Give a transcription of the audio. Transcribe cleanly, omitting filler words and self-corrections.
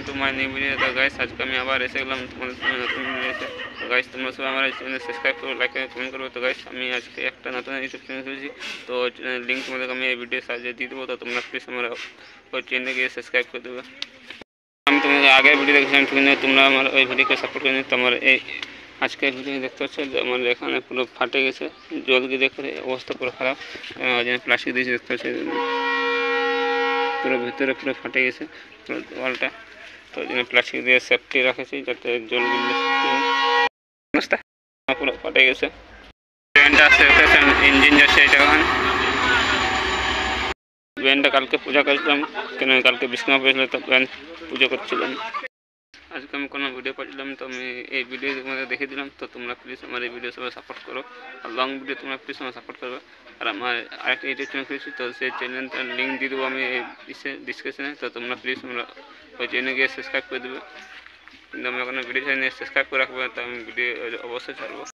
তোমার new video. তো guys আজকে আমি আবার এসে গেলাম তোমাদের সামনে নতুন ভিডিও এসে। তো গাইস তোমরা সবাই আমার চ্যানেল সাবস্ক্রাইব করো, লাইক করো, কমেন্ট করো। তো গাইস আমি আজকে একটা নতুন ইউটিউব চ্যানেল খুলেছি, তো লিঙ্ক তোমাদেরকে আমি এই ভিডিওর সাহায্যে দিয়ে দেবো। তো তোমরা প্লিজ আমার ওই চ্যানেলে গিয়ে সাবস্ক্রাইব করে দেবে। আমি তোমাদের আগের ভিডিও দেখেছিলাম, কিন্তু তোমরা আমার ওই ভিডিওকে সাপোর্ট করে তোমার এই আজকের ভিডিও দেখতে পাচ্ছ যে আমার এখানে পুরো ফাটে গেছে, জল গিয়ে দেখে অবস্থা পুরো খারাপ। ওই জন্য প্লাস্টিক দিয়েছে, দেখতে পাচ্ছি পুরো ভিতরে পুরো ফাটে গেছে পুরো ওয়ালটা। তো ওই জন্য প্লাস্টিক দিয়ে সেফটি রাখেছি যাতে জল গিলে অবস্থা পুরো ফাটে গেছে। ট্রেনটা আসছে, ইঞ্জিন যাচ্ছে এটা। এখন ব্যান্ডটা কালকে পূজা করছিলাম, কেন কালকে বিষ্ণু পেয়েছিল, তো ব্যান্ড পুজো করছিলাম। আজকে আমি কোনো ভিডিও পাচ্ছিলাম, তো আমি এই ভিডিও তোমাদের দেখে দিলাম। তো তোমরা প্লিজ আমার এই ভিডিও সবাই সাপোর্ট করো, আর লং ভিডিও তোমরা প্লিজ আমার সাপোর্ট করবে। আর আমার আরেকটা ইউটিউব চ্যানেল খুলেছি, তো সেই চ্যানেলটার লিঙ্ক দিয়ে দেবো আমি এই ডিসক্রিপশনে। তো তোমরা প্লিজ তোমরা ওই চ্যানেলে গিয়ে সাবস্ক্রাইব করে দেবে। কিন্তু আমি ওখানে ভিডিও চ্যানেল সাবস্ক্রাইব করে রাখবো, তো আমি ভিডিও অবশ্যই ছাড়বো।